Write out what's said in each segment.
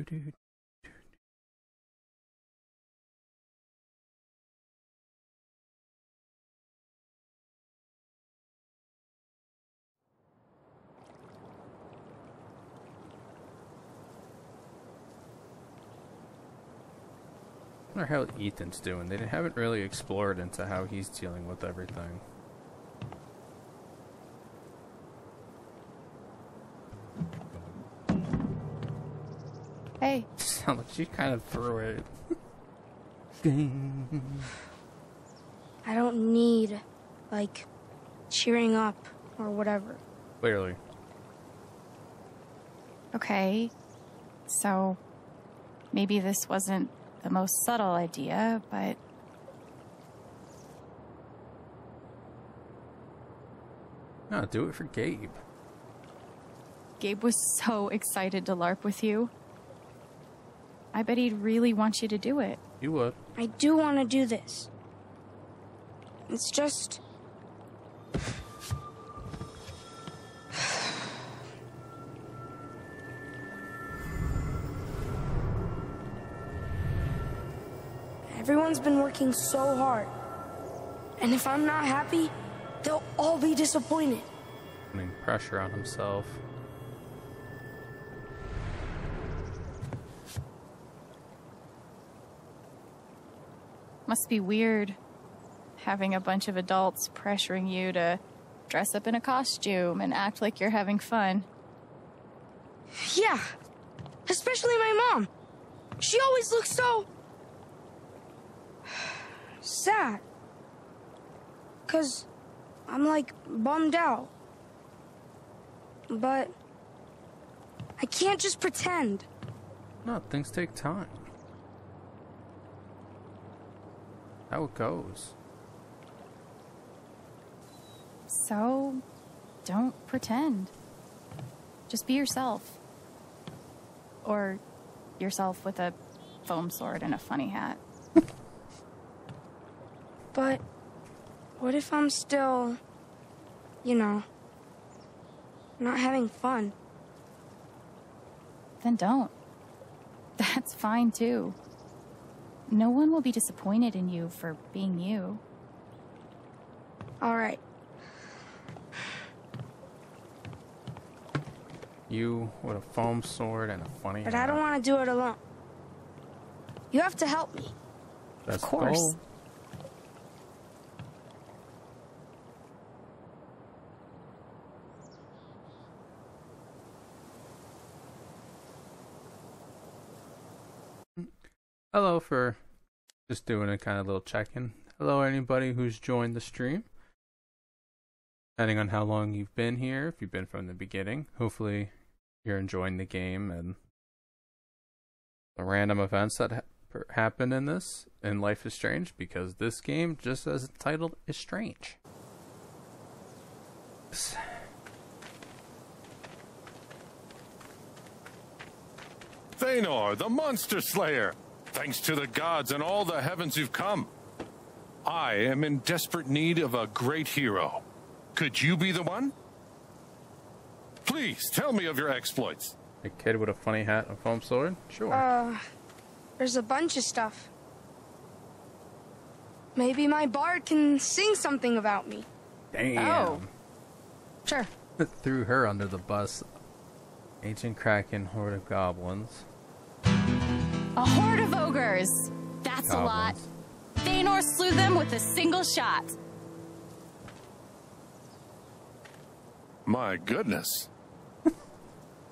Doo-doo. I wonder how Ethan's doing. They haven't really explored into how he's dealing with everything. Hey. Sound like she kind of threw it. I don't need, like, cheering up or whatever. Clearly. Okay. So, maybe this wasn't the most subtle idea, but... No, do it for Gabe. Gabe was so excited to LARP with you. I bet he'd really want you to do it. You would. I do want to do this. It's just... Everyone's been working so hard. And if I'm not happy, they'll all be disappointed. Putting pressure on himself. Must be weird having a bunch of adults pressuring you to dress up in a costume and act like you're having fun. Yeah, especially my mom. She always looks so... sad. 'Cause I'm, like, bummed out. But I can't just pretend. No, things take time. How it goes. So, don't pretend. Just be yourself. Or yourself with a foam sword and a funny hat. But what if I'm still, you know, not having fun? Then don't. That's fine too. No one will be disappointed in you for being you. All right. You with a foam sword and a funny But hat. I don't want to do it alone. You have to help me. That's Of course. the goal. Hello for just doing a kind of little check-in. Hello anybody who's joined the stream. Depending on how long you've been here, if you've been from the beginning, hopefully you're enjoying the game and the random events that happen in this. And Life is Strange, because this game, just as it's titled, is strange. Thanor, the Monster Slayer! Thanks to the gods and all the heavens you've come. I am in desperate need of a great hero. Could you be the one? Please, tell me of your exploits. A kid with a funny hat and a foam sword? Sure. There's a bunch of stuff. Maybe my bard can sing something about me. Damn. Oh. Sure. Threw her under the bus. Ancient Kraken, horde of goblins. A horde of ogres. That's a lot. Goblins. Thanor slew them with a single shot. My goodness.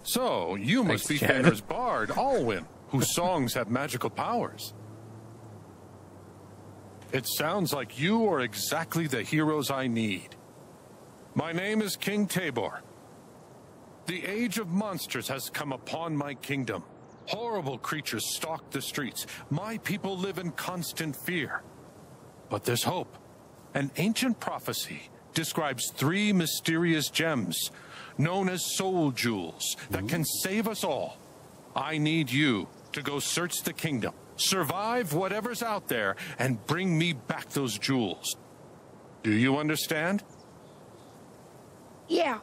So, you must Thanks, be Chad. Thanor's bard, Alwyn, whose songs have magical powers. It sounds like you are exactly the heroes I need. My name is King Tabor. The age of monsters has come upon my kingdom. Horrible creatures stalk the streets. My people live in constant fear. But there's hope. An ancient prophecy describes 3 mysterious gems, known as soul jewels, that can save us all. I need you to go search the kingdom, survive whatever's out there, and bring me back those jewels. Do you understand? Yeah.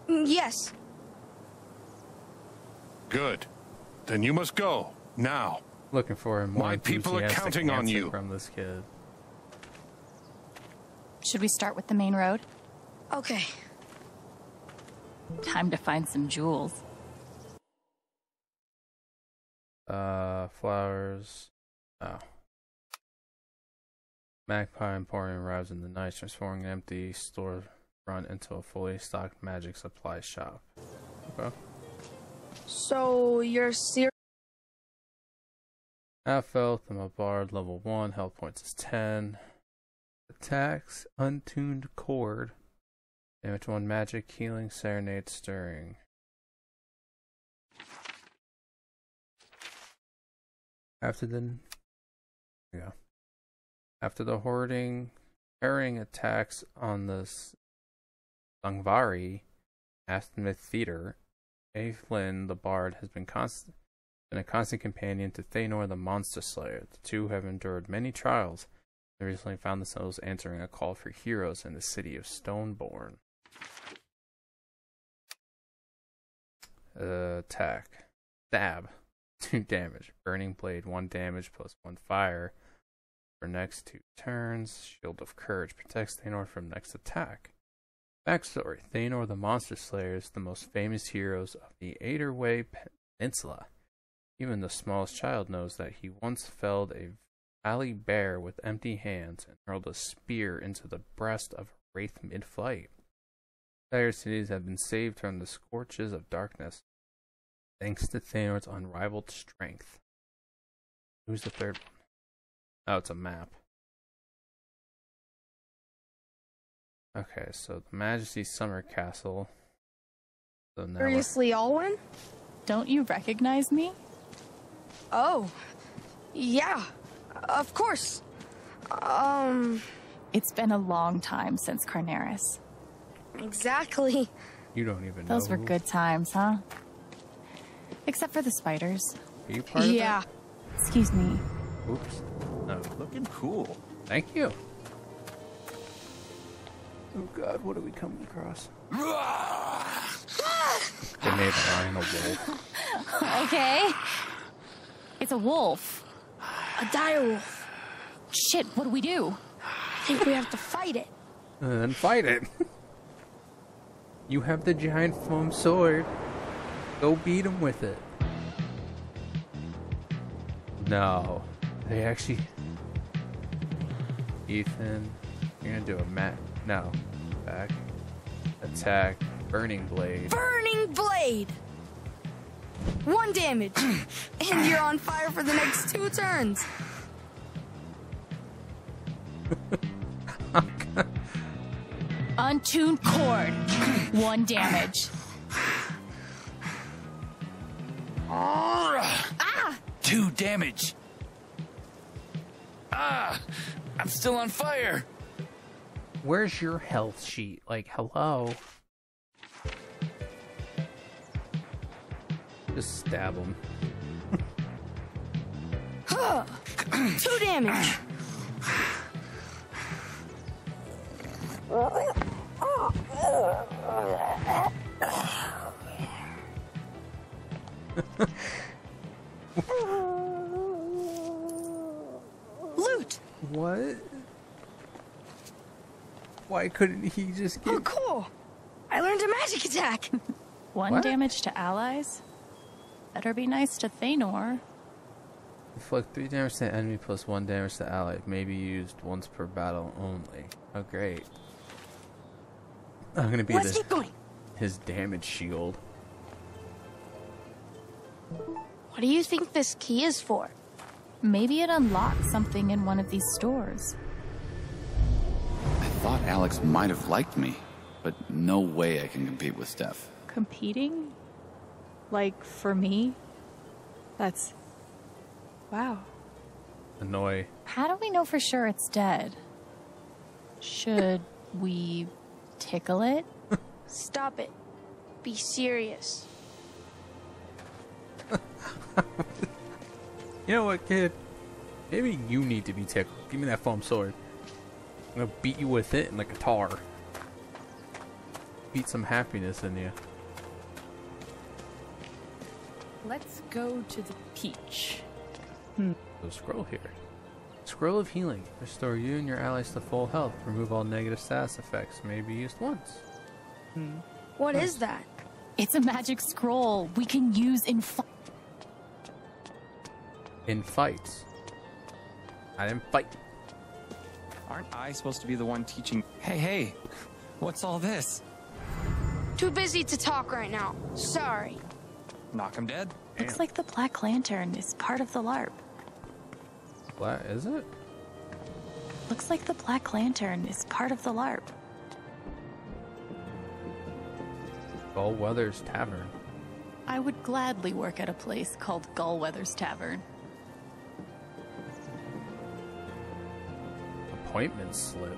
Yes. Good. Then you must go, now. Looking for a more My people are enthusiastic counting on answer you. from this kid. Should we start with the main road? Okay. Time to find some jewels. Flowers. Oh. Magpie Emporium arrives in the night, transforming an empty storefront into a fully stocked magic supply shop. Okay. So you're serious? Half health, I'm a bard, level 1, health points is 10. Attacks, untuned chord. Damage 1 magic, healing, serenade, stirring. After the harrying attacks on the Sangvari Amphitheater, Flynn the Bard has been a constant companion to Thanor the Monster Slayer. The two have endured many trials. They recently found themselves answering a call for heroes in the city of Stoneborn. Attack. Stab. 2 damage. Burning Blade, 1 damage plus 1 fire. For next 2 turns. Shield of Courage protects Thanor from next attack. Backstory. Thanor the Monster Slayer is the most famous heroes of the Aderway Peninsula. Even the smallest child knows that he once felled a valley bear with empty hands and hurled a spear into the breast of a wraith mid-flight. Entire cities have been saved from the scorches of darkness, thanks to Thanor's unrivaled strength. Who's the third one? Oh, it's a map. Okay, so the Majesty's Summer Castle. So now Seriously, Alwyn? Don't you recognize me? Oh, yeah, of course. It's been a long time since Carnaris. Exactly. you don't even know. Those were who- good times, huh? Except for the spiders. Are you part of Yeah. Excuse me. that? Oops. No. Looking cool. Thank you. Oh God, what are we coming across? They made Ryan a wolf. Okay. It's a wolf. A direwolf. Shit, what do we do? I think we have to fight it. And then fight it. You have the giant foam sword. Go beat him with it. No. They actually... Ethan, you're gonna do a No. Back. Attack. Burning Blade. Burning Blade! 1 damage. And you're on fire for the next 2 turns. Untuned cord. 1 damage. Ah! 2 damage. Ah! I'm still on fire. Where's your health sheet? Like, hello? Just stab him. 2 damage. Loot. What? Why couldn't he just get... Oh, cool. I learned a magic attack. 1 What? damage to allies? Better be nice to Thanor. Inflict 3 damage to enemy plus 1 damage to ally. May be used once per battle only. Oh, great. I'm gonna be Let's keep going. his damage shield. What do you think this key is for? Maybe it unlocks something in one of these stores. I thought Alex might have liked me, but no way I can compete with Steph. Competing? Like, for me? That's... wow. Annoy. How do we know for sure it's dead? Should we tickle it? Stop it. Be serious. You know what, kid? Maybe you need to be tickled. Give me that foam sword. I'm gonna beat you with it and the guitar. Beat some happiness in you. Let's go to the peach. So scroll here. Scroll of healing. Restore you and your allies to full health. Remove all negative status effects. May be used once. What is that? It's a magic scroll we can use in In fights. I didn't fight. Aren't I supposed to be the one teaching? Hey, what's all this? Too busy to talk right now. Sorry. Knock 'em dead? Looks like the Black Lantern is part of the Larp. What is it? Looks like the Black Lantern is part of the Larp. Gullweather's Tavern. I would gladly work at a place called Gullweather's Tavern. Appointment slip.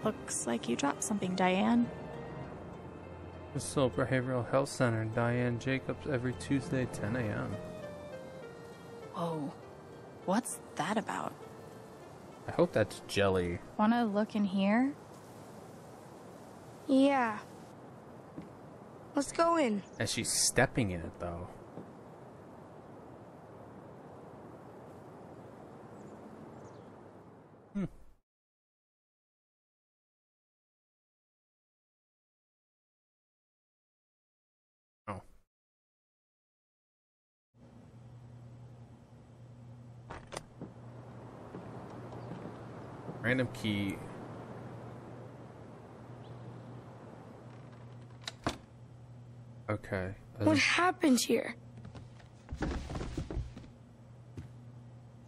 Looks like you dropped something, Diane. Bristol Behavioral Health Center. Diane Jacobs every Tuesday, 10 a.m. Whoa. What's that about? I hope that's jelly. Wanna look in here? Yeah. Let's go in. And she's stepping in it, though. Oh. Random key. Okay. What happened here?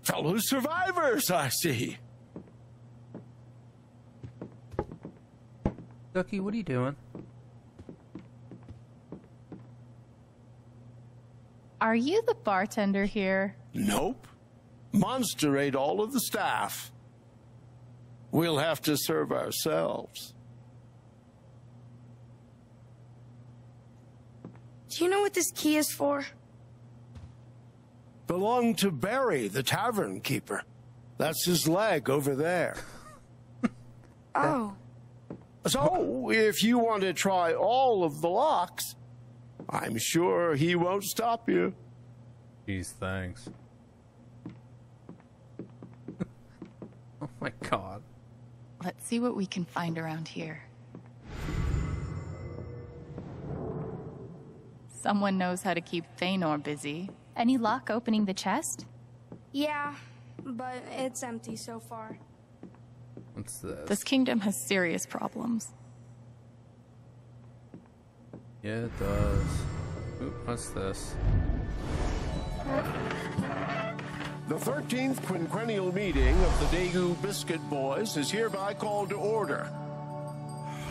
Fellow survivors, I see. Ducky, what are you doing? Are you the bartender here? Nope. Monster ate all of the staff. We'll have to serve ourselves. Do you know what this key is for? Belonged to Barry, the tavern keeper. That's his leg over there. Oh. So, if you want to try all of the locks, I'm sure he won't stop you. Jeez, thanks. Oh my god. Let's see what we can find around here. Someone knows how to keep Thanor busy. Any luck opening the chest? Yeah, but it's empty so far. What's this? This kingdom has serious problems. Yeah, it does. Oop, what's this? The 13th quinquennial meeting of the Daegu Biscuit Boys is hereby called to order.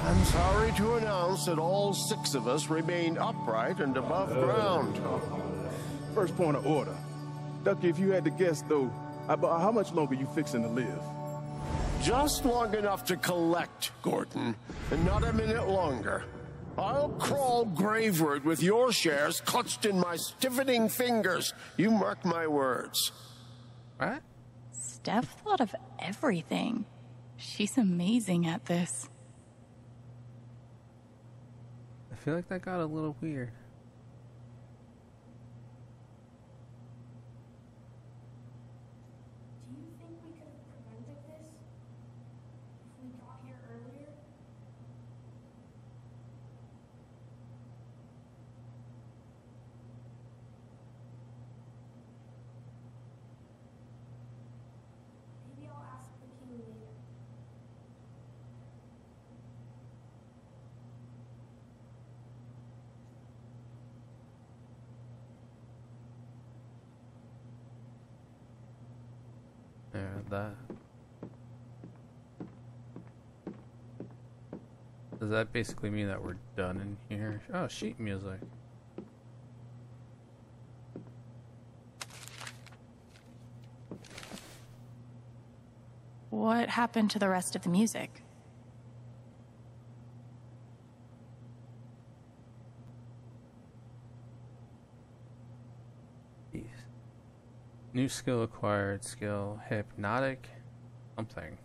I'm sorry to announce that all 6 of us remain upright and above ground. First point of order. Ducky, if you had to guess, though, about how much longer you fixing to live? Just long enough to collect, Gordon, and not a minute longer. I'll crawl graveward with your shares clutched in my stiffening fingers. You mark my words. What? Steph thought of everything. She's amazing at this. I feel like that got a little weird. Do you think we could have prevented this? If we got here earlier? Maybe I'll ask the king later. Yeah, that. Does that basically mean that we're done in here? Oh, sheet music. What happened to the rest of the music? Jeez. New skill acquired. Skill hypnotic something.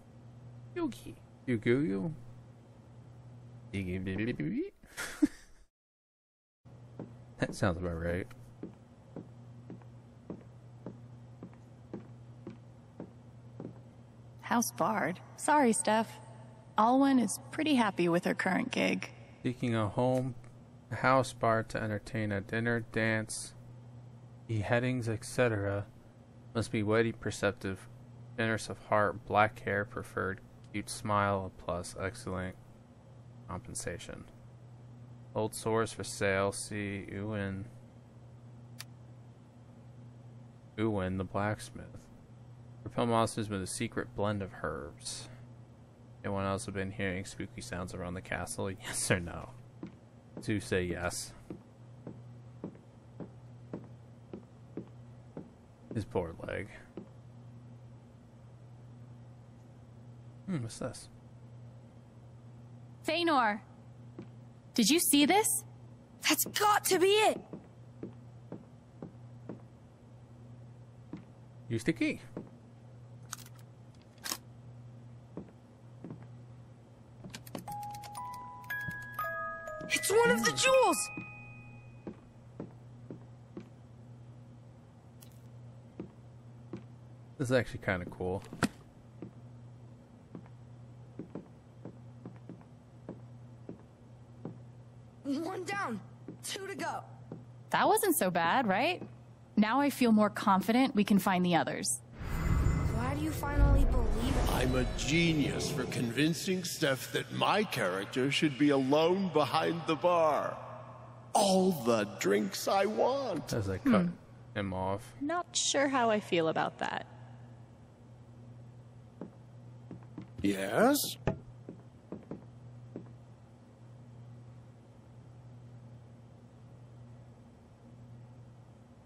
Yugi. Yuguyu. That sounds about right. House barred. Sorry, Steph. Alwyn is pretty happy with her current gig. Seeking a house bar to entertain a dinner, dance, beheadings, etc. Must be witty, perceptive, generous of heart, black hair preferred, cute smile, plus excellent compensation. Old sores for sale. See Ewan the blacksmith. Repel monsters with a secret blend of herbs. Anyone else have been hearing spooky sounds around the castle? Yes or no? To say yes. His poor leg. What's this? Thanor! Did you see this? That's got to be it! Use the key. It's one of the jewels! This is actually kind of cool. One down, 2 to go. That wasn't so bad, right? Now I feel more confident we can find the others. Glad you finally believe it. I'm a genius for convincing Steph that my character should be alone behind the bar. All the drinks I want. As I cut him off. Not sure how I feel about that. Yes?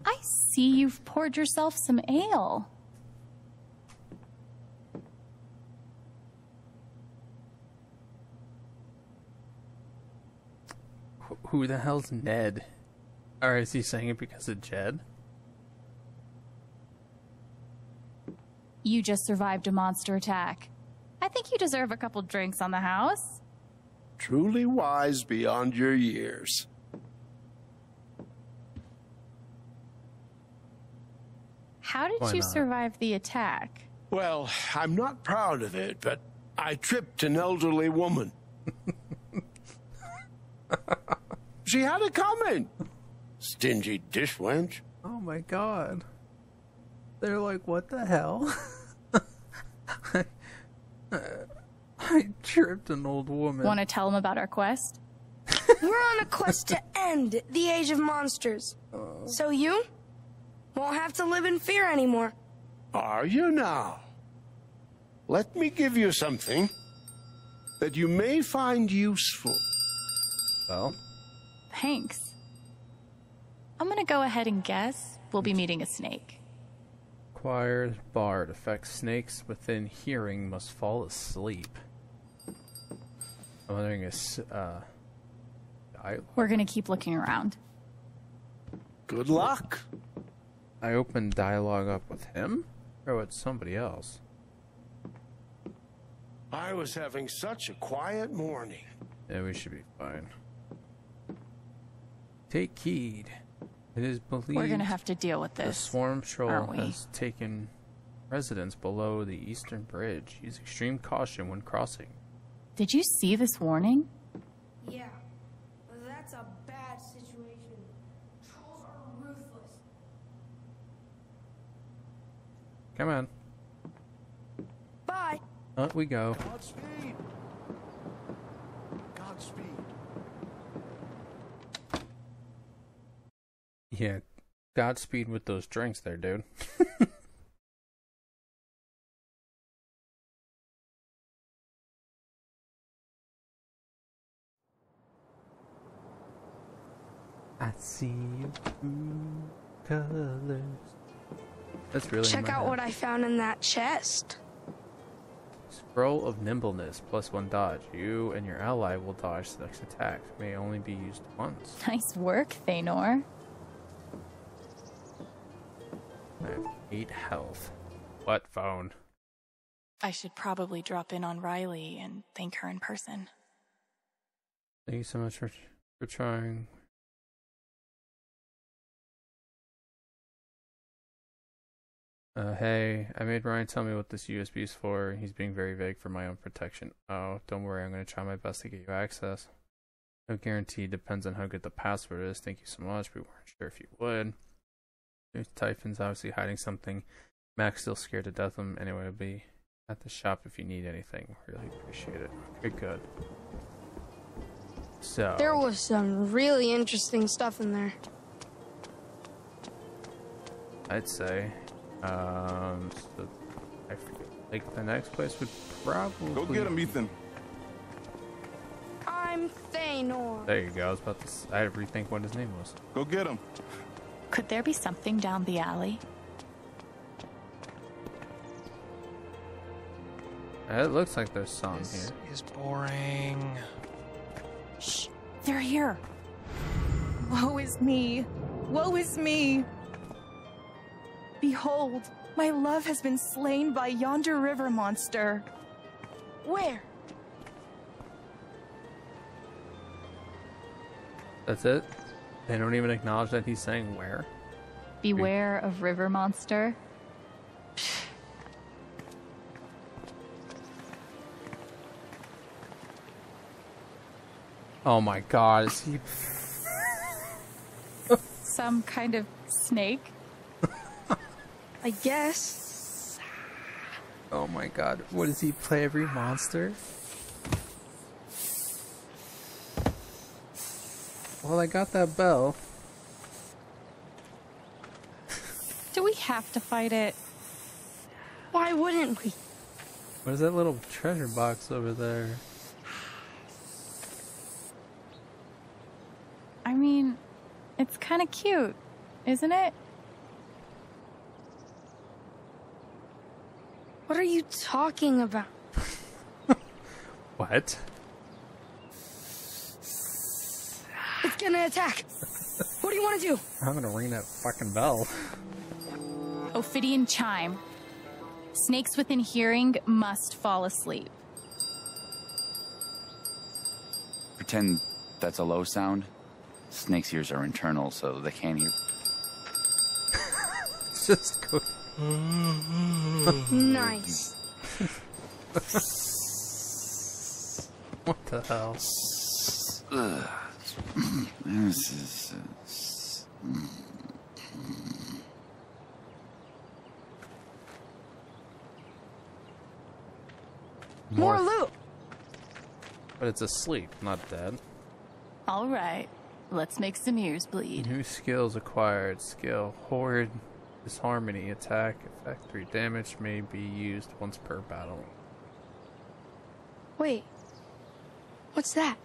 I see you've poured yourself some ale. Who the hell's Ned? Or is he saying it because of Jed? You just survived a monster attack. I think you deserve a couple drinks on the house. Truly wise beyond your years. How did Why you not? survive the attack? Well, I'm not proud of it, but I tripped an elderly woman. She had it coming. Stingy dish wench. Oh my god. They're like, what the hell? I tripped an old woman. Want to tell them about our quest? We're on a quest to end the Age of Monsters. So you won't have to live in fear anymore. Are you now? Let me give you something that you may find useful. Well, Thanks. I'm gonna go ahead and guess we'll be meeting a snake. acquired bard affects snakes within hearing must fall asleep. I'm wondering if We're gonna keep looking around. Good luck. I opened dialogue up with him or with somebody else. I was having such a quiet morning. Yeah, we should be fine. Take heed. It is believed We're gonna have to deal with the this. swarm troll aren't we? has taken residence below the eastern bridge. Use extreme caution when crossing. Did you see this warning? Yeah, that's a bad situation. Trolls are ruthless. Come on. Bye. Up we go. Godspeed. Godspeed. Yeah, Godspeed with those drinks there, dude. I see you through colors. That's really Check out what I found in that chest. Scroll of Nimbleness, +1 dodge. You and your ally will dodge the next attack. May only be used once. Nice work, Thanor. I have 8 health. What phone? I should probably drop in on Riley and thank her in person. Thank you so much for trying. Hey, I made Ryan tell me what this USB is for. He's being very vague for my own protection. Oh, don't worry, I'm going to try my best to get you access. No guarantee, depends on how good the password is. Thank you so much, we weren't sure if you would. Typhon's obviously hiding something. Mac's still scared to death of him. Anyway, I'll be at the shop if you need anything. Really appreciate it. Okay, good. So There was some really interesting stuff in there. I'd say. So I forget. Like the next place would probably Go get him, Ethan. I'm Thanor. There you go. I was about to. I had to rethink what his name was. Go get him. Could there be something down the alley? It looks like there's some This here. is boring. Shh, they're here. Woe is me. Woe is me. Behold, my love has been slain by yonder river monster. Where? That's it. They don't even acknowledge that he's saying where. Beware of river monster. Oh my God! Is he? Some kind of snake. I guess. Oh my God! What does he play? Every monster? Well, I got that bell. Do we have to fight it? Why wouldn't we? What is that little treasure box over there? I mean, it's kind of cute, isn't it? What are you talking about? What? It's gonna attack. What do you want to do? I'm gonna ring that fucking bell. Ophidian chime. Snakes within hearing must fall asleep. Pretend that's a low sound. Snake's ears are internal, so they can't hear. Just go. Nice. What the hell? This is. More loot. But it's asleep, not dead. All right, let's make some ears bleed. New skills acquired. Skill Horde Disharmony. Attack effect 3 damage may be used once per battle. Wait. What's that?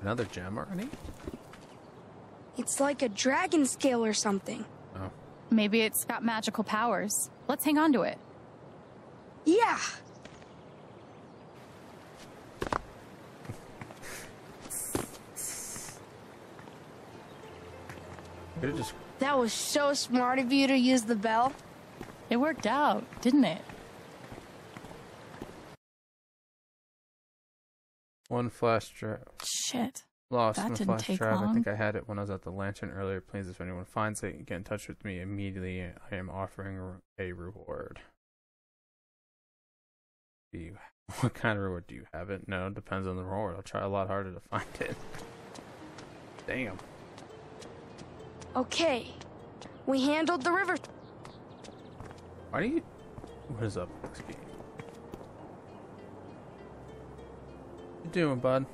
Another gem already? It's like a dragon scale or something. Oh. Maybe it's got magical powers. Let's hang on to it. Yeah. Just... That was so smart of you to use the bell. It worked out, didn't it? One flash drive. Shit. Lost That in a didn't flash take drive. I long. think I had it when I was at the lantern earlier. Please, if anyone finds it, get in touch with me immediately. I am offering a reward. Do you? What kind of reward do you have? It? No, it depends on the reward. I'll try a lot harder to find it. Damn. Okay. We handled the river. Why do you? What is up with this game? What you doing, bud?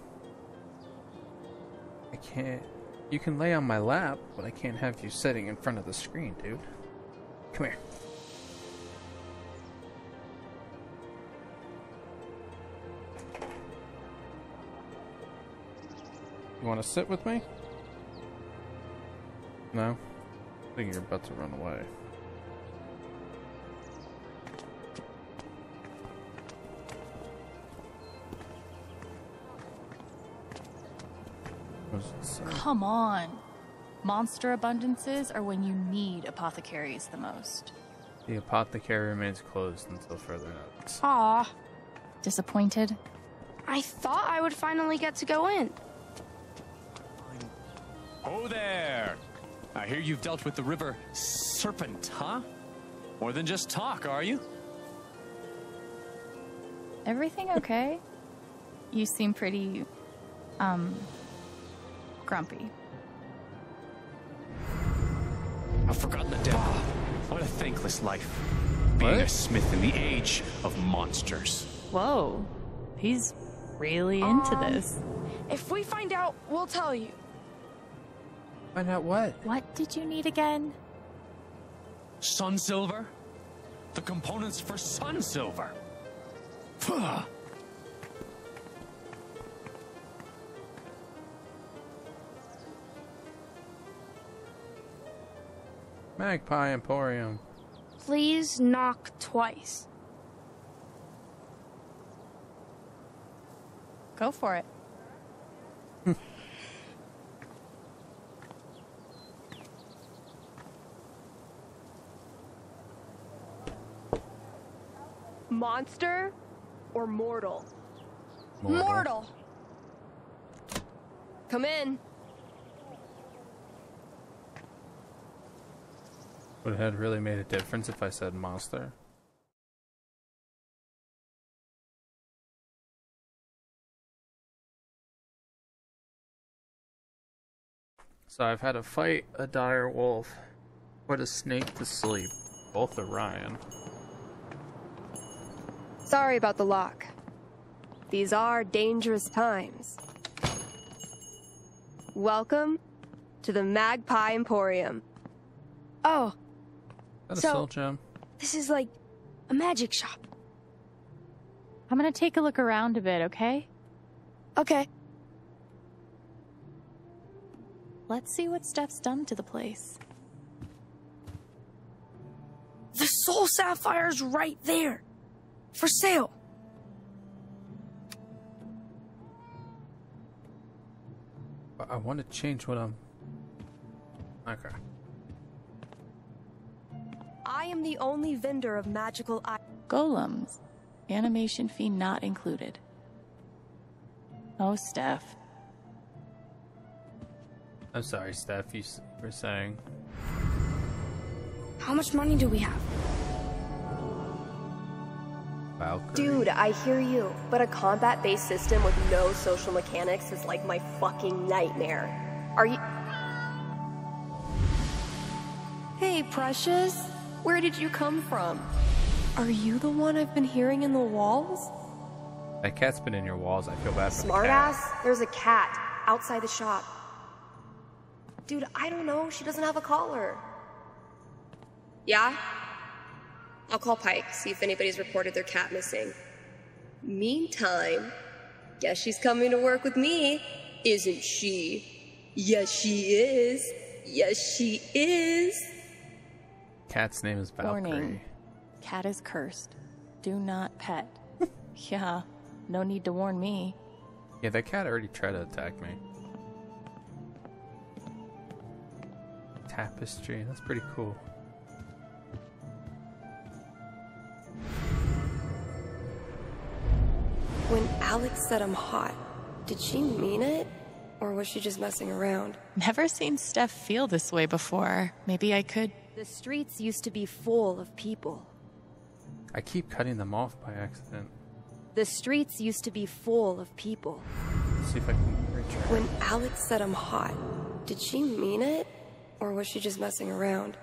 I can't. You can lay on my lap, but I can't have you sitting in front of the screen, dude. Come here. You want to sit with me? No? I think you're about to run away. What does it say? Come on. Monster abundances are when you need apothecaries the most. The apothecary remains closed until further notice. Aw. Disappointed? I thought I would finally get to go in. Oh there! I hear you've dealt with the river serpent, huh? More than just talk, are you? Everything okay? You seem pretty, grumpy. I've forgotten the devil. What a thankless life. Being a smith in the age of monsters. Whoa. He's really into this. If we find out, we'll tell you. Find out what? What did you need again? Sun silver? The components for sun silver. Pah. Magpie Emporium. Please knock twice. Go for it. Monster or mortal? Mortal. Come in. Would it have really made a difference if I said monster? So I've had to fight a dire wolf, put a snake to sleep, both are Ryan. Sorry about the lock. These are dangerous times. Welcome to the Magpie Emporium. Oh, Is that a So- soul gem? this is like a magic shop. I'm gonna take a look around a bit, okay? Okay. Let's see what Steph's done to the place. The soul sapphire's right there. For sale. I want to change what I'm... Okay. I am the only vendor of magical Golems. Animation fee not included. Oh, Steph. I'm sorry, Steph, you were saying... How much money do we have? Valkyrie? Dude, I hear you, but a combat-based system with no social mechanics is like my fucking nightmare. Are you... Hey, Precious. Where did you come from? Are you the one I've been hearing in the walls? That cat's been in your walls, I feel bad for the Smartass? cat. There's a cat outside the shop. Dude, I don't know. She doesn't have a collar. Yeah? I'll call Pike, see if anybody's reported their cat missing. Meantime, guess she's coming to work with me, isn't she? Yes, she is. Yes, she is. Cat's name is Valkyrie. Warning. Cat is cursed. Do not pet. Yeah, no need to warn me. Yeah, that cat already tried to attack me. Tapestry, that's pretty cool. When Alex said I'm hot, did she mean it? Or was she just messing around? Never seen Steph feel this way before. Maybe I could... The streets used to be full of people. I keep cutting them off by accident. The streets used to be full of people. Let's see if I can reach her. When Alex said I'm hot, did she mean it? Or was she just messing around?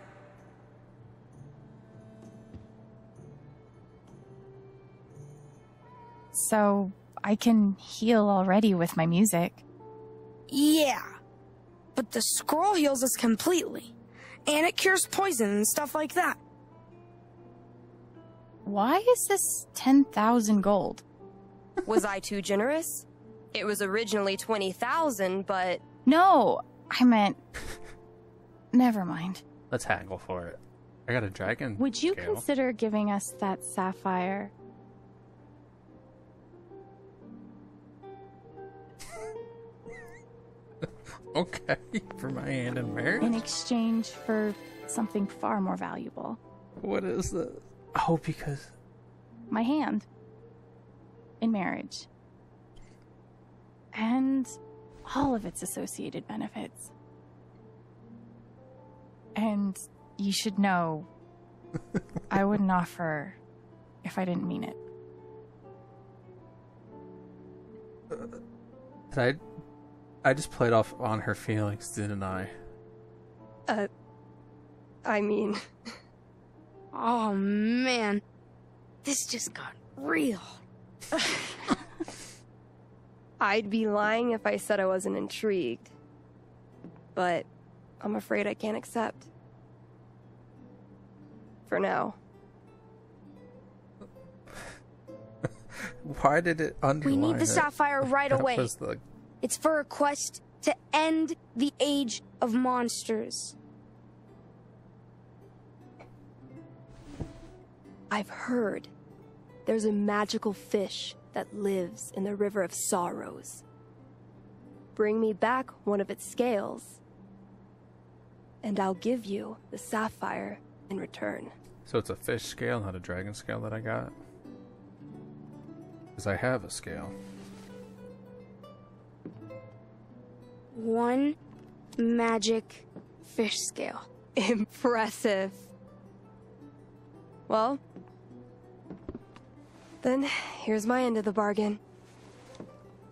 So, I can heal already with my music. Yeah. But the scroll heals us completely. And it cures poison and stuff like that. Why is this 10,000 gold? Was I too generous? It was originally 20,000, but... No, I meant... Never mind. Let's haggle for it. I got a dragon. Would you scale. consider giving us that sapphire? Okay, for my hand in marriage? In exchange for something far more valuable. What is this? Oh, because... My hand. In marriage. And all of its associated benefits. And you should know, I wouldn't offer if I didn't mean it. I just played off on her feelings, didn't I? I mean... Oh, man. This just got real. I'd be lying if I said I wasn't intrigued. But I'm afraid I can't accept. For now. Why did it underline We need the sapphire right away. The... It's for a quest to end the age of monsters. I've heard there's a magical fish that lives in the River of Sorrows. Bring me back one of its scales, and I'll give you the sapphire in return. So it's a fish scale, not a dragon scale that I got? Because I have a scale. One magic fish scale. Impressive. Well, then here's my end of the bargain.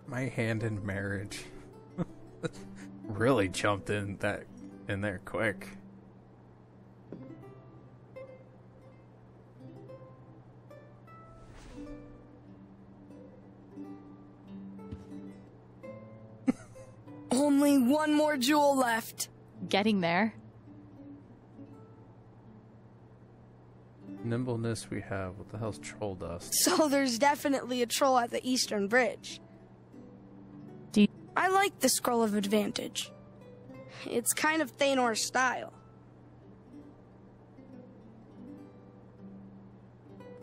My hand in marriage. Really jumped in there quick. Only one more jewel left. Getting there. Nimbleness we have. What the hell's troll dust? So there's definitely a troll at the Eastern Bridge. I like the Scroll of Advantage. It's kind of Thanor's style.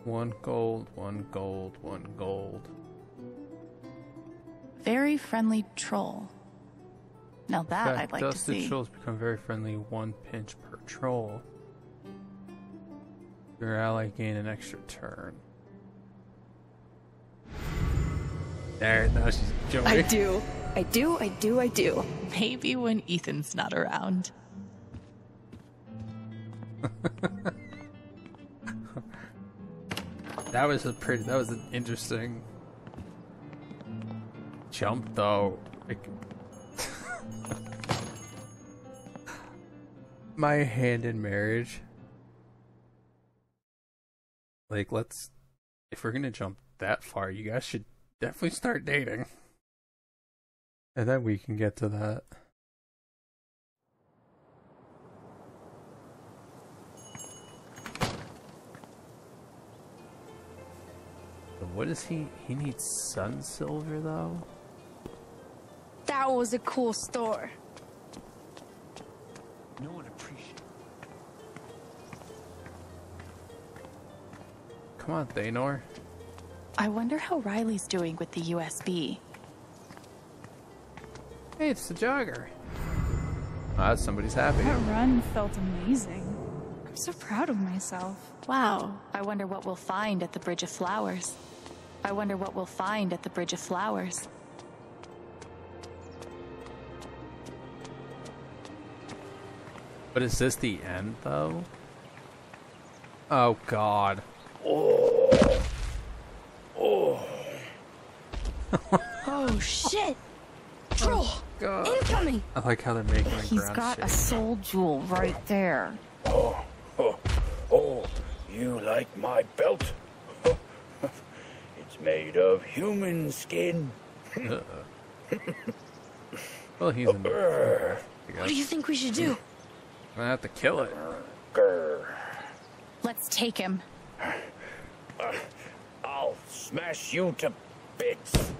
One gold, one gold, one gold. Very friendly troll. Now that I'd like to see. Dusted trolls become very friendly, 1 pinch per troll. Your ally gain an extra turn. There, now she's joking. I do. Maybe when Ethan's not around. That was an interesting jump though. Like, my hand in marriage. Like, if we're gonna jump that far, you guys should definitely start dating. And then we can get to that. But what is he? He needs sun silver, though? That was a cool store. No one appreciates. Come on, Thanor. I wonder how Riley's doing with the USB. Hey, it's the jogger. Ah, somebody's happy. That run felt amazing. I'm so proud of myself. Wow. I wonder what we'll find at the Bridge of Flowers. But is this the end, though? Oh, God. Oh, shit! Troll! God. Incoming! I like how they're making the He's ground got shake. a soul jewel right there. Oh, you like my belt? It's made of human skin. Well, he's in there. What do you think we should do? I'm gonna have to kill it. Let's take him. I'll smash you to bits.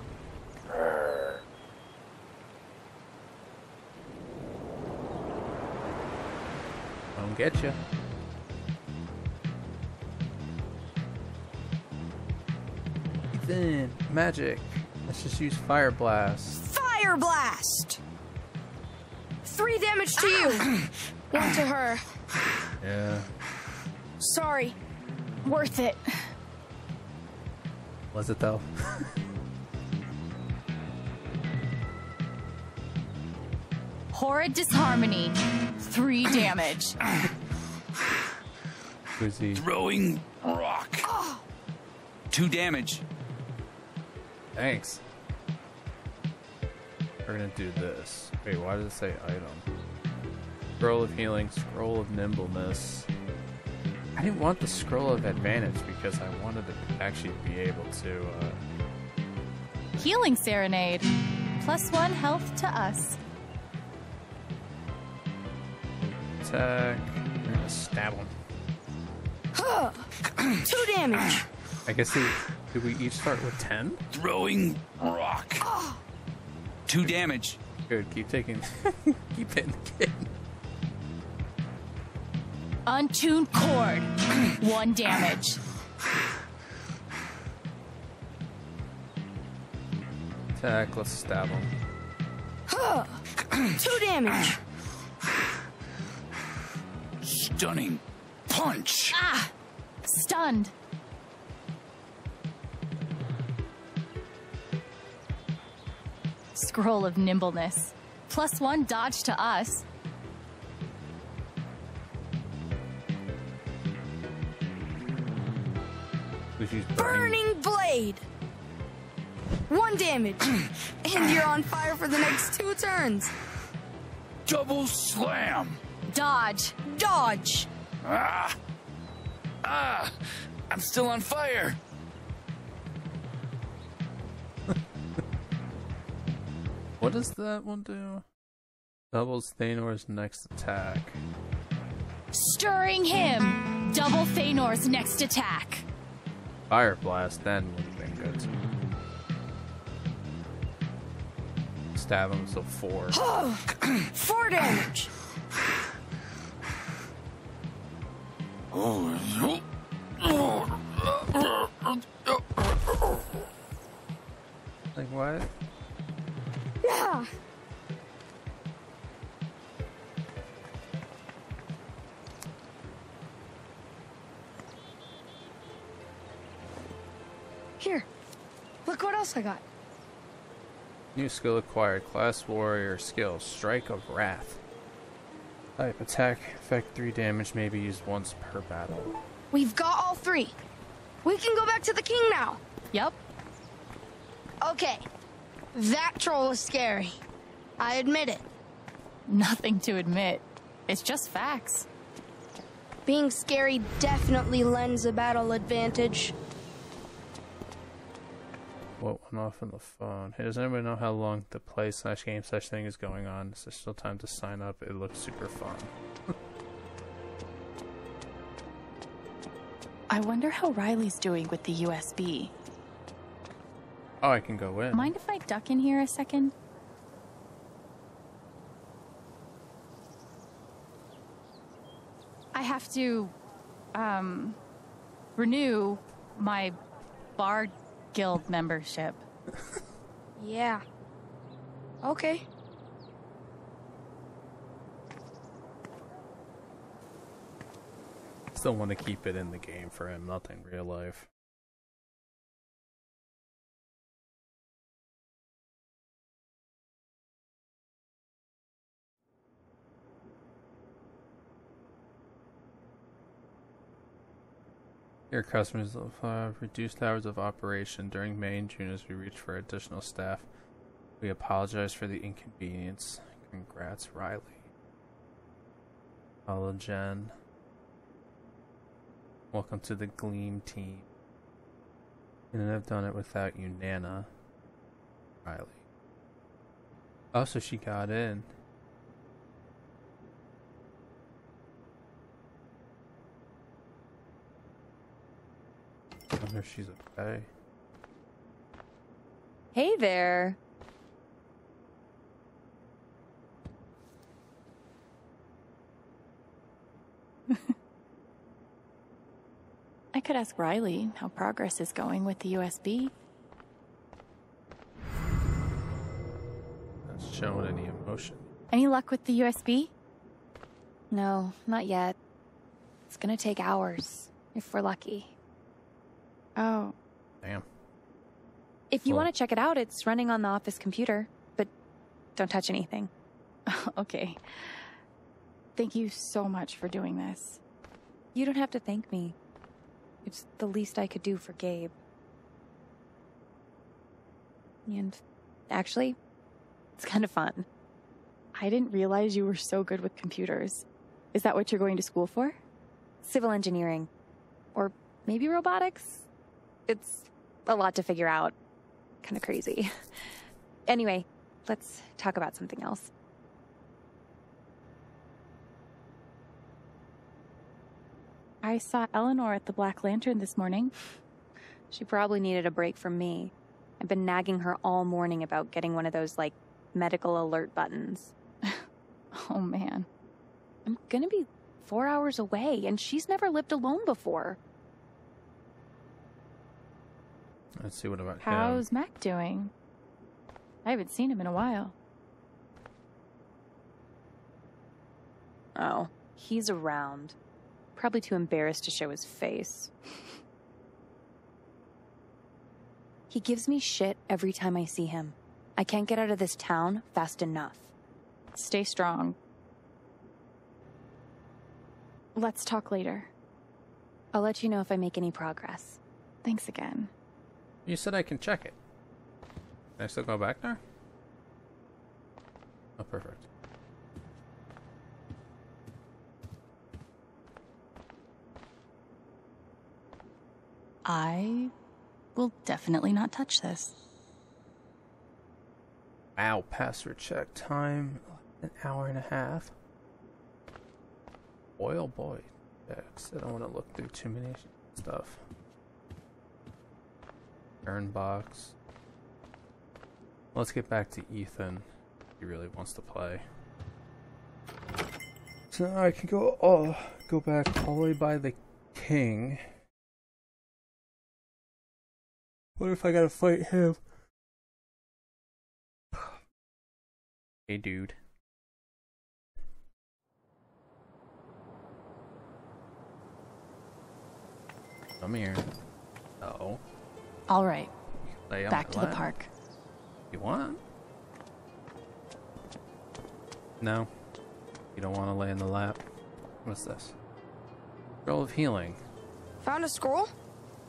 Don't get you. Then magic. Let's just use fire blast. Fire blast! 3 damage to you. 1 to her. Yeah. Sorry. Worth it. Was it though? Horrid disharmony. 3 damage. Who's he? Throwing rock. 2 damage. Thanks. We're gonna do this. Wait, why does it say item? Scroll of healing, scroll of nimbleness. I didn't want the scroll of advantage because I wanted to actually be able to, Healing serenade. +1 health to us. attack. We're gonna stab him. 2 damage. I guess did we each start with 10? Throwing rock. 2 damage. Good, keep taking, keep hitting the kid. Untuned cord. 1 damage. Attack, let's stab him. 2 damage. Stunning punch. Ah! Stunned. Scroll of nimbleness. +1 dodge to us. Burning blade. 1 damage. And you're on fire for the next 2 turns. Double slam. Dodge. Dodge. I'm still on fire. What does that one do? Doubles Thanor's next attack. Stirring him. Double Thanor's next attack. Fire Blast then would have been good too. Stab him, so 4. 4 damage. Like what? Yeah. Here. Look what else I got. New skill acquired. Class Warrior skill. Strike of Wrath. Type attack. Effect 3 damage. May be used once per battle. We've got all 3. We can go back to the king now. Yep. Okay. That troll was scary. I admit it. Nothing to admit. It's just facts. Being scary definitely lends a battle advantage. What went off on the phone? Hey, does anybody know how long the play/game/thing is going on? Is there still time to sign up? It looks super fun. I wonder how Riley's doing with the USB. Oh, I can go in. Mind if I duck in here a second? I have to, renew my Bard Guild membership. Yeah. Okay. Still want to keep it in the game for him, nothing real life. Your customers will have reduced hours of operation during May and June as we reach for additional staff. We apologize for the inconvenience. Congrats, Riley. Hello, Jen. Welcome to the Gleam team. Couldn't have done it without you, Nana. Riley. Oh, so she got in. I wonder if she's okay. Hey there. I could ask Riley how progress is going with the USB. Not showing any emotion. Any luck with the USB? No, not yet. It's gonna take hours, if we're lucky. Oh. Damn. If you want to check it out, it's running on the office computer, but don't touch anything. Okay. Thank you so much for doing this. You don't have to thank me. It's the least I could do for Gabe. And actually, it's kind of fun. I didn't realize you were so good with computers. Is that what you're going to school for? Civil engineering. Or maybe robotics? It's a lot to figure out. Kind of crazy. Anyway, let's talk about something else. I saw Eleanor at the Black Lantern this morning. She probably needed a break from me. I've been nagging her all morning about getting one of those, like, medical alert buttons. Oh, man. I'm gonna be 4 hours away, and she's never lived alone before. Let's see what about How's Mac doing? I haven't seen him in a while. Oh, he's around. Probably too embarrassed to show his face. He gives me shit every time I see him. I can't get out of this town fast enough. Stay strong. Let's talk later. I'll let you know if I make any progress. Thanks again. You said I can check it. Can I still go back there? Oh, perfect. I will definitely not touch this. Wow, password check time, an hour and a half. Boy, checks. I don't want to look through too many stuff. Turn box. Let's get back to Ethan. He really wants to play. So now I can go back all the way by the king. What if I gotta fight him? Hey, dude. Come here. Oh. All right. Lay on back my to lap. the park. You want? No. You don't want to lay in the lap. What's this? Scroll of healing. Found a scroll?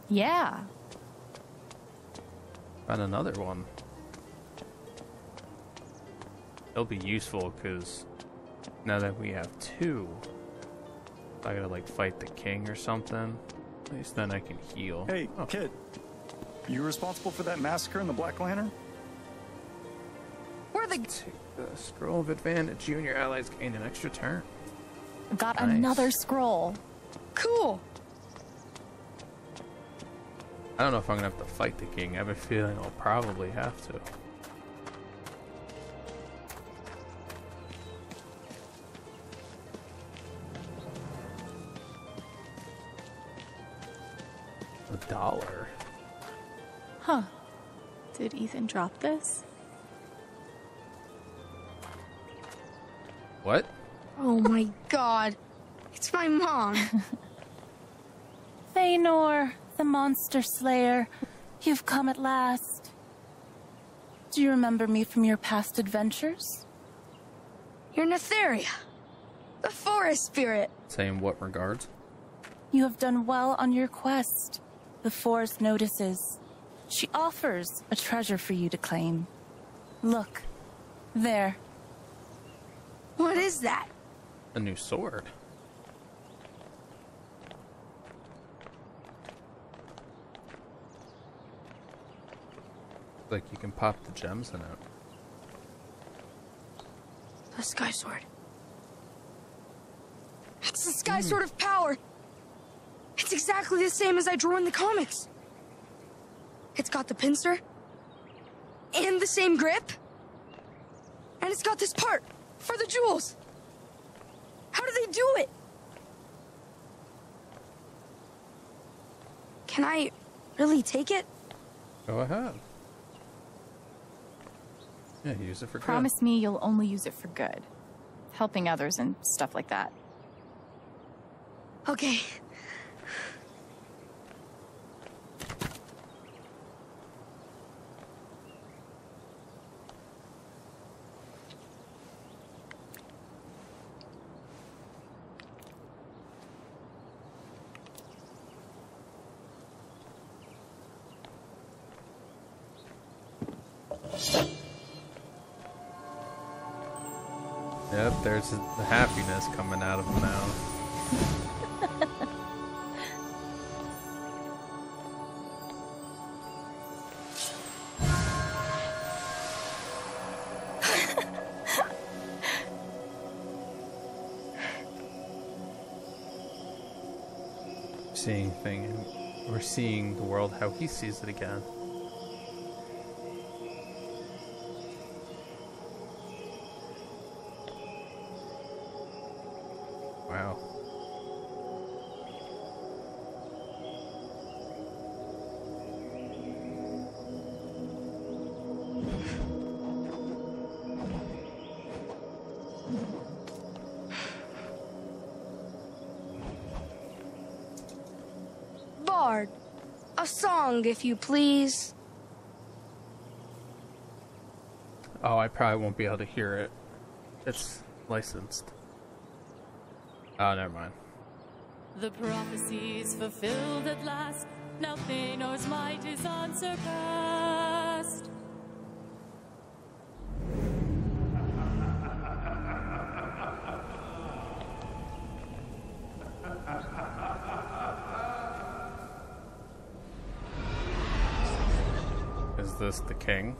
Yeah. Found another one. It'll be useful because now that we have two, if I gotta like fight the king or something, at least then I can heal. Hey, kid. You responsible for that massacre in the Black Lantern? Where the... Take the scroll of advantage. You and your allies gain an extra turn. Got Nice. another scroll. Cool. I don't know if I'm gonna have to fight the king. I have a feeling I'll probably have to. $1. Huh. Did Ethan drop this? What? Oh my god. It's my mom. Feanor, the monster slayer, you've come at last. Do you remember me from your past adventures? You're Netheria, the forest spirit. Say in what regards? You have done well on your quest. The forest notices. She offers a treasure for you to claim. Look, there. What is that? A new sword. Like you can pop the gems in it. The Sky Sword. It's the Sky Sword of Power. It's exactly the same as I drew in the comics. It's got the pincer. And the same grip. And it's got this part for the jewels. How do they do it? Can I really take it? Go ahead. Yeah, use it for good. Promise me you'll only use it for good. Helping others and stuff like that. Okay. Yep, there's the happiness coming out of him now. We're seeing the world how he sees it again. Wow. Bard, a song, if you please. Oh, I probably won't be able to hear it. It's licensed. Oh, never mind. The prophecies fulfilled at last. Now Thanor's might is unsurpassed. Is this the king?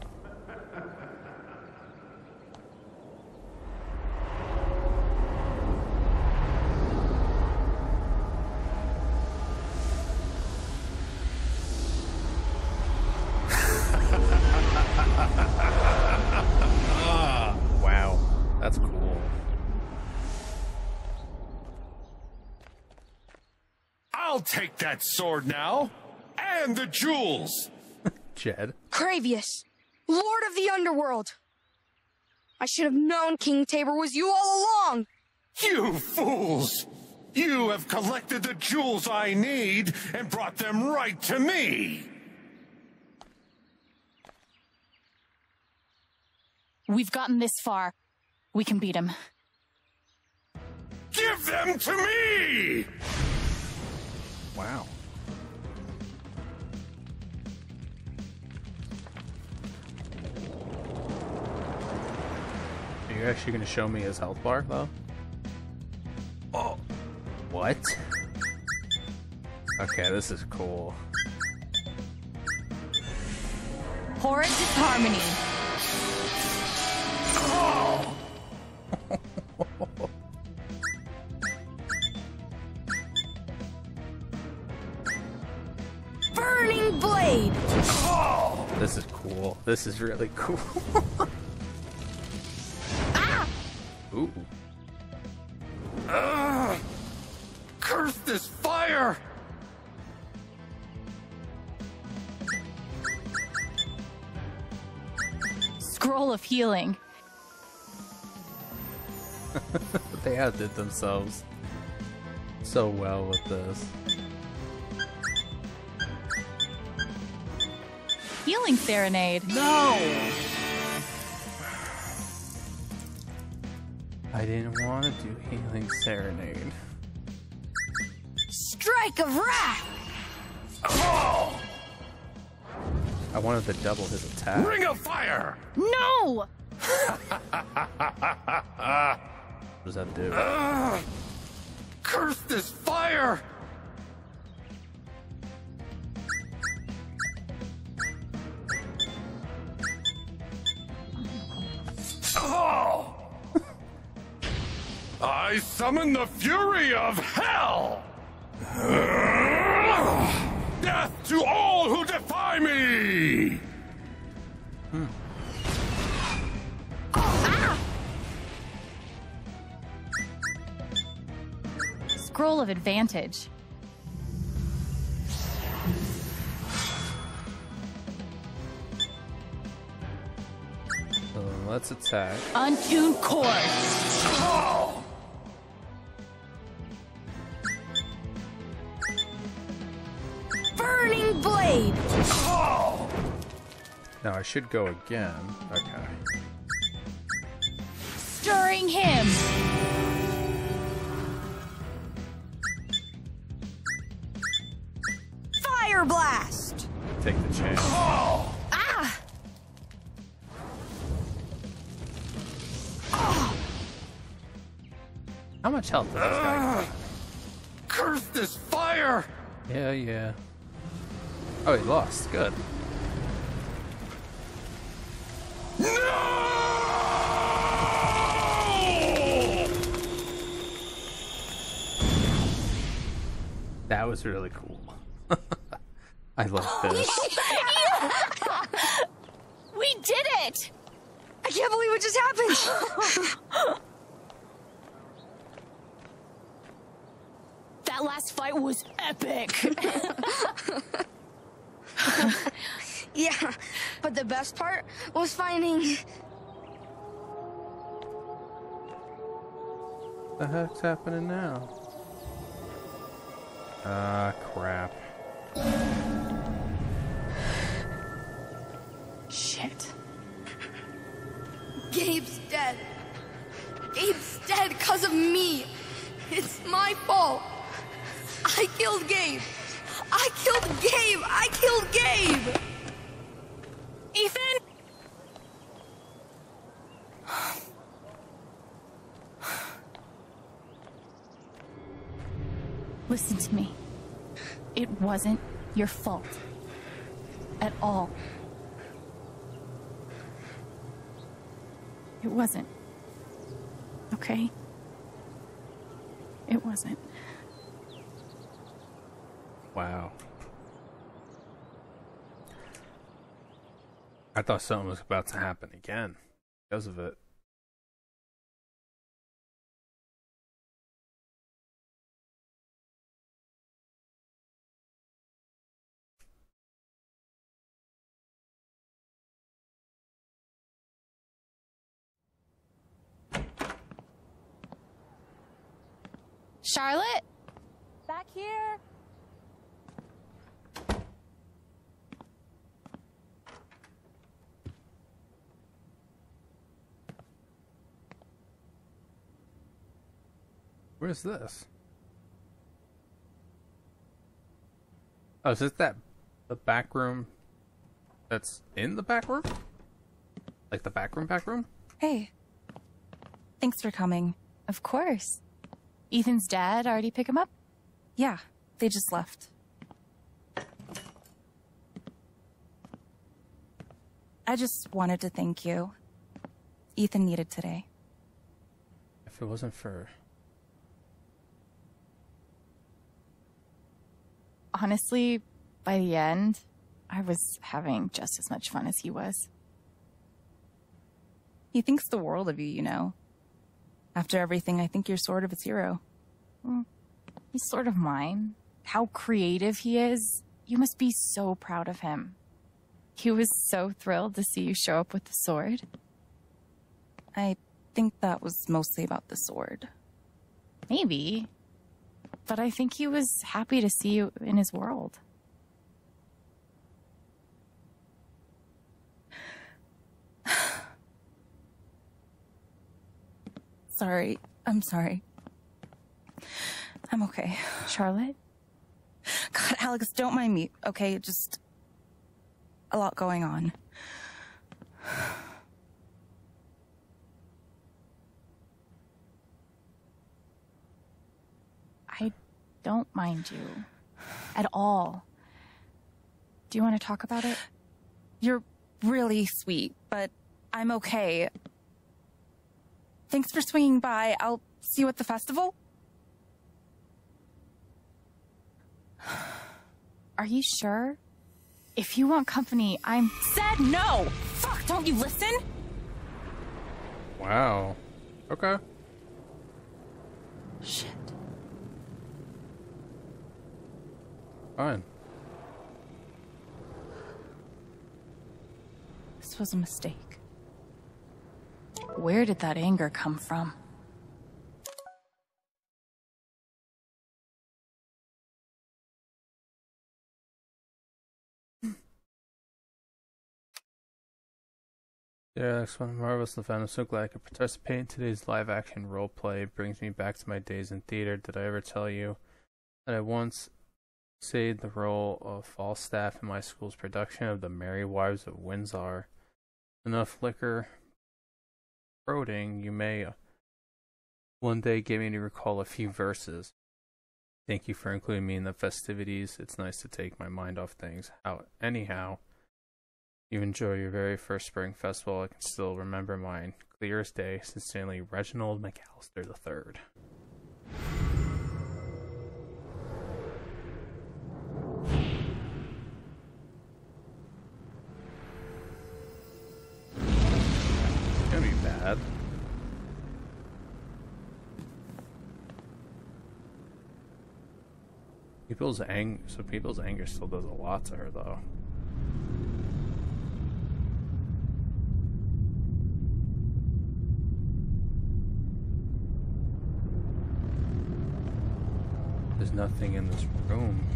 Wow, that's cool. I'll take that sword now, and the jewels. Jed. Cravius, Lord of the Underworld. I should have known King Tabor was you all along. You fools! You have collected the jewels I need and brought them right to me. We've gotten this far. We can beat him. Give them to me! Wow. Are you actually going to show me his health bar, though? Oh. What? Okay, this is cool. Horrid disharmony. Oh! Burning Blade! Oh! This is cool. This is really cool. Ah! Ooh. Curse this fire! Scroll of healing. They outdid themselves so well with this. Healing serenade. No! I didn't want to do healing serenade. Strike of Wrath! Oh! I wanted to double his attack. Ring of Fire! No! What does that do? Curse this fire! Oh! I summon the fury of hell! Death to all who defy me! Scroll of advantage. So let's attack. Untuned chord. Oh! Burning Blade! Oh! Now I should go again. Okay. Stirring him. Fire Blast! Take the chance. Oh! Ah! Oh! How much health does this guy got? Curse this fire! Yeah, yeah. Oh, he lost. Good. That was really cool. I love this. We did it! I can't believe what just happened! That last fight was epic! Yeah, but the best part was finding... What the heck's happening now? Ah, crap. Shit. Gabe's dead. Gabe's dead because of me. It's my fault. I killed Gabe. I killed Gabe. I killed Gabe. Ethan? Listen to me. It wasn't your fault. At all. It wasn't. Okay? It wasn't. Wow. I thought something was about to happen again because of it. Charlotte? Back here. Where's this? Oh, is this the back room that's in the back room? Like the back room? Hey. Thanks for coming. Of course. Ethan's dad already pick him up? Yeah, they just left. I just wanted to thank you. Ethan needed today. If it wasn't for... Honestly, by the end, I was having just as much fun as he was. He thinks the world of you, you know. After everything, I think you're sort of his hero. He's sort of mine. How creative he is. You must be so proud of him. He was so thrilled to see you show up with the sword. I think that was mostly about the sword. Maybe. But I think he was happy to see you in his world. Sorry. I'm sorry. I'm okay. Charlotte? God, Alex, don't mind me, okay? Just a lot going on. I don't mind you. At all. Do you want to talk about it? You're really sweet, but I'm okay. Thanks for swinging by. I'll see you at the festival. Are you sure? If you want company, I'm... Said no! Fuck, don't you listen? Wow. Okay. Shit. Fine. This was a mistake. Where did that anger come from? Yeah, next one. Marvelous fan. I'm so glad I could participate in today's live action role play. It brings me back to my days in theater. Did I ever tell you that I once saved the role of Falstaff in my school's production of The Merry Wives of Windsor? Enough liquor. Brooding, you may one day gave me to recall a few verses. Thank you for including me in the festivities. It's nice to take my mind off things. Anyhow, you enjoy your very first spring festival. I can still remember mine. Clear as day. Sincerely, Reginald McAllister III. It's gonna be bad. People's anger still does a lot to her, though. There's nothing in this room.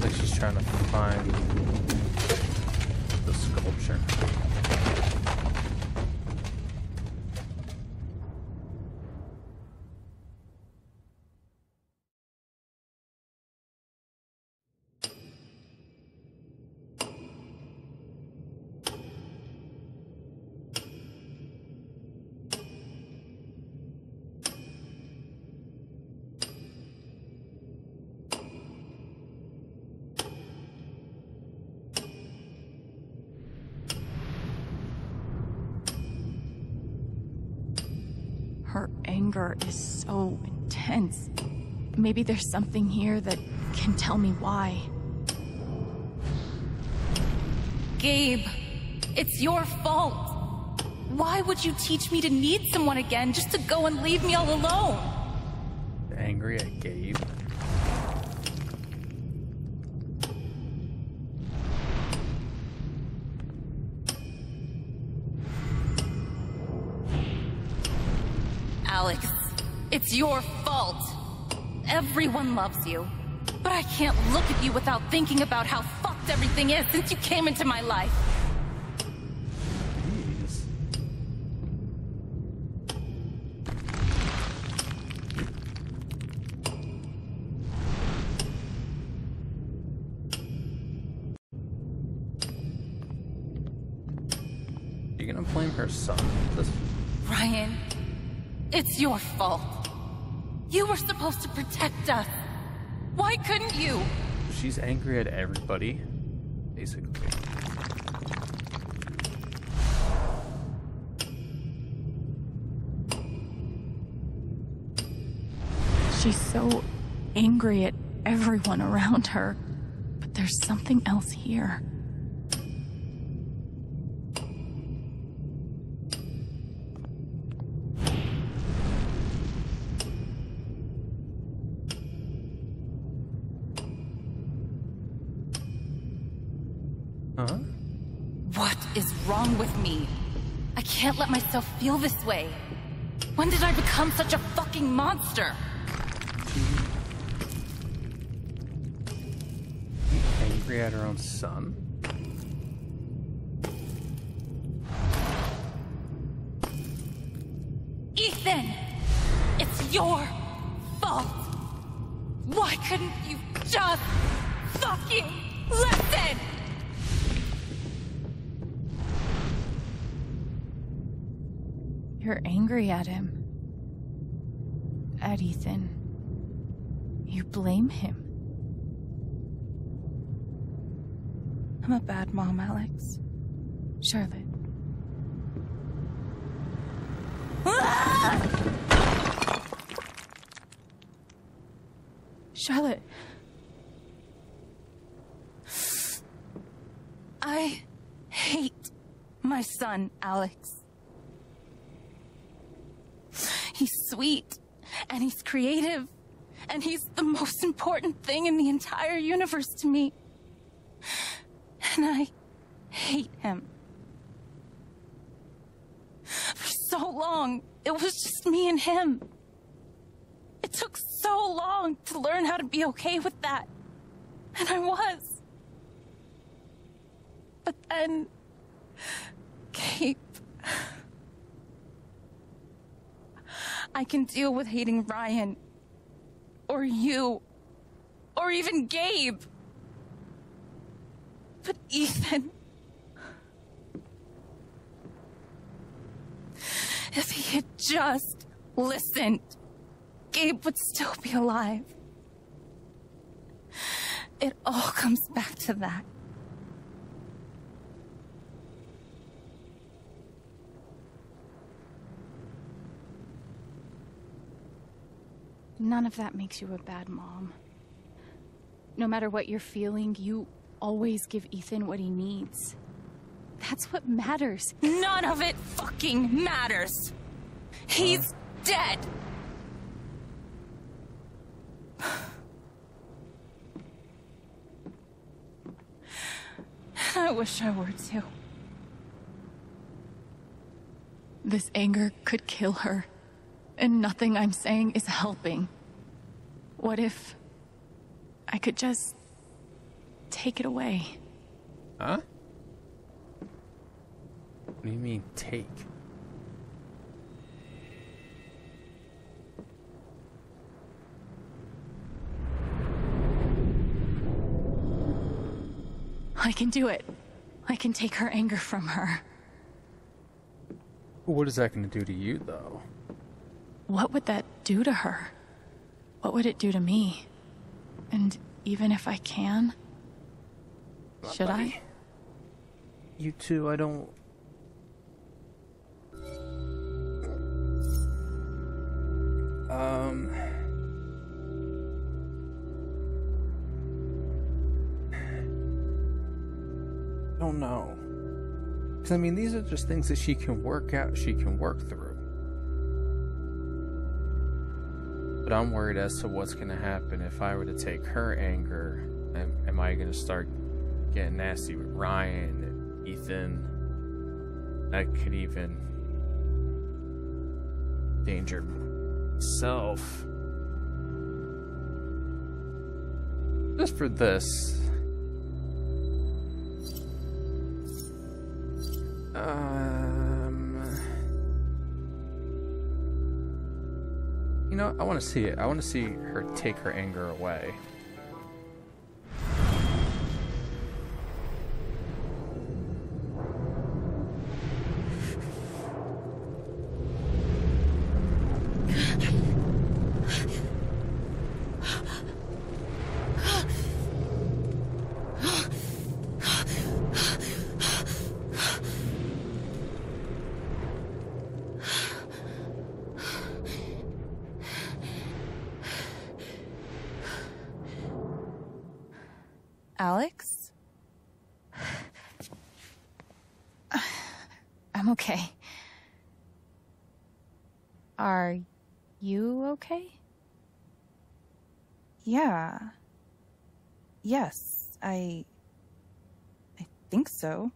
Like she's trying to find the sculpture. Her anger is so intense. Maybe there's something here that can tell me why. Gabe, it's your fault. Why would you teach me to need someone again just to go and leave me all alone? Angry at Gabe. Alex, it's your fault. Everyone loves you. But I can't look at you without thinking about how fucked everything is since you came into my life. Jeez. You gonna blame her son? Ryan, it's your fault. You were supposed to protect us. Why couldn't you? She's angry at everybody, basically. She's so angry at everyone around her. But there's something else here. Huh? What is wrong with me? I can't let myself feel this way. When did I become such a fucking monster? Angry at her own son? Ethan! It's your fault! Why couldn't you just fucking listen? You're angry at him. At Ethan. You blame him. I'm a bad mom, Alex. Charlotte. Charlotte. I hate my son, Alex. He's sweet, and he's creative, and he's the most important thing in the entire universe to me. And I hate him. For so long, it was just me and him. It took so long to learn how to be okay with that. And I was. But then, Kate, I can deal with hating Ryan, or you, or even Gabe. But Ethan... If he had just listened, Gabe would still be alive. It all comes back to that. None of that makes you a bad mom. No matter what you're feeling, you always give Ethan what he needs. That's what matters. None of it fucking matters. He's dead. I wish I were too. This anger could kill her, and nothing I'm saying is helping. What if I could just take it away? Huh? What do you mean, take? I can do it. I can take her anger from her. What is that going to do to you, though? What would that do to her? What would it do to me? And even if I can, should I? You too, I don't... I don't know. Because, I mean, these are just things that she can work out, she can work through. But I'm worried as to what's going to happen if I were to take her anger. Am I going to start getting nasty with Ryan and Ethan? That could even endanger myself. Just for this. You know, I want to see it. I want to see her take her anger away. Alex? I'm okay. Are you okay? Yeah. Yes, I think so.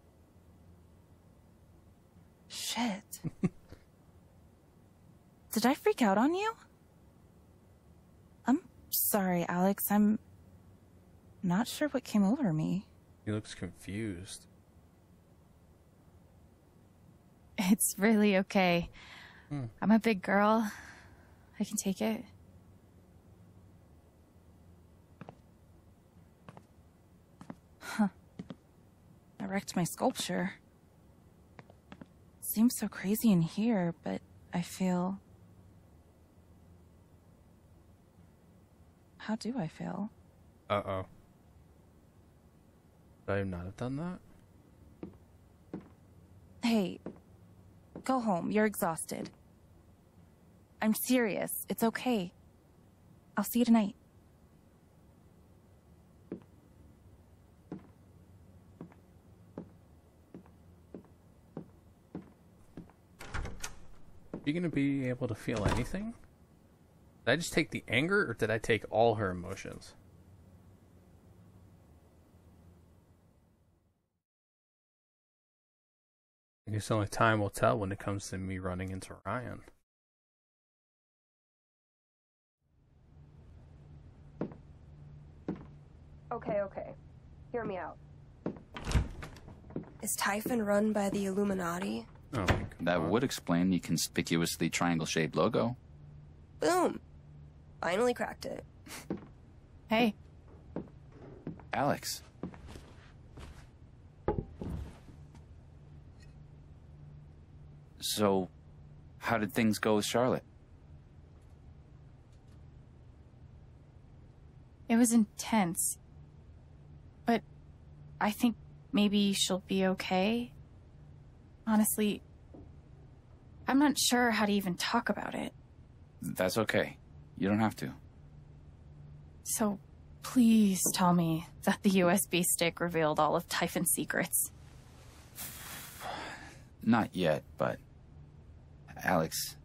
Shit. Did I freak out on you? I'm sorry, Alex. I'm not sure what came over me. He looks confused. It's really okay. I'm a big girl. I can take it. Huh. I wrecked my sculpture. Seems so crazy in here, but I feel... How do I feel? Uh-oh. Should I not have done that? Hey, go home. You're exhausted. I'm serious. It's okay. I'll see you tonight. You gonna be able to feel anything? Did I just take the anger, or did I take all her emotions? I guess only time will tell when it comes to me running into Ryan. Okay. Hear me out. Is Typhon run by the Illuminati? Oh, that would explain the conspicuously triangle-shaped logo. Boom. Finally cracked it. Hey. Alex. So, how did things go with Charlotte? It was intense. But I think maybe she'll be okay. Honestly, I'm not sure how to even talk about it. That's okay. You don't have to. So, please tell me that the USB stick revealed all of Typhon's secrets. Not yet, but... Alex...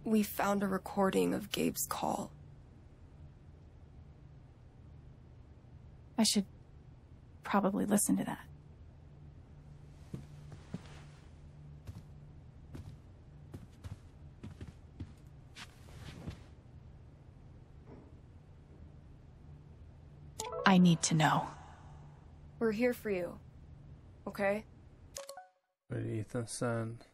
We found a recording of Gabe's call. I should probably listen to that. I need to know. We're here for you. Okay? What did Ethan send?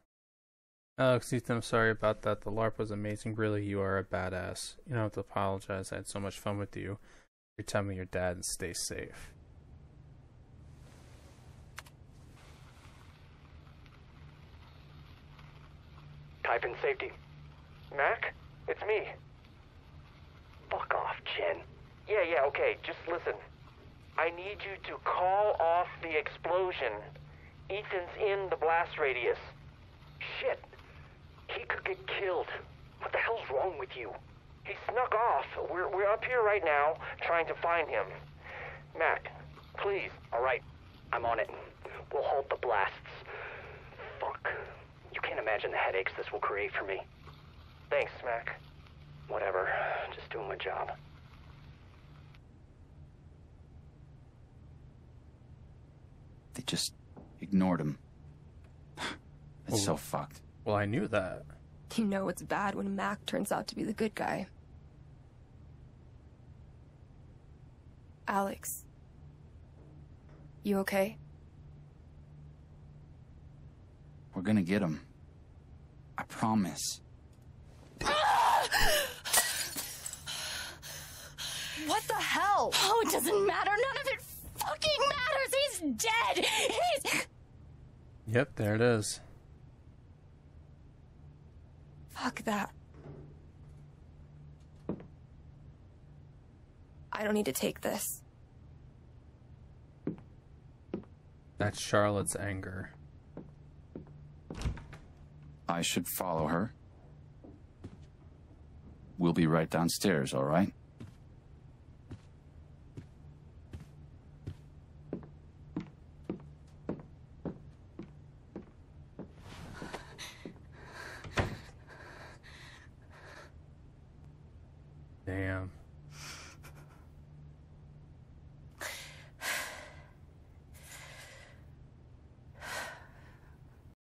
Alex, Ethan, I'm sorry about that. The LARP was amazing. Really, you are a badass. You don't have to apologize. I had so much fun with you. You're telling me your dad and stay safe. Type in safety. Mac? It's me. Fuck off, Jen. Yeah, okay, just listen. I need you to call off the explosion. Ethan's in the blast radius. Shit. He could get killed. What the hell's wrong with you? He snuck off. We're up here right now, trying to find him. Mac, please. All right, I'm on it. We'll halt the blasts. Fuck. You can't imagine the headaches this will create for me. Thanks, Mac. Whatever. Just doing my job. They just ignored him. It's so fucked. Well, I knew that. You know it's bad when Mac turns out to be the good guy. Alex. You okay? We're gonna get him. I promise. What the hell? Oh, it doesn't matter. None of it fucking matters. He's dead. He's... Yep, there it is. Fuck that. I don't need to take this. That's Charlotte's anger. I should follow her. We'll be right downstairs, all right? Damn.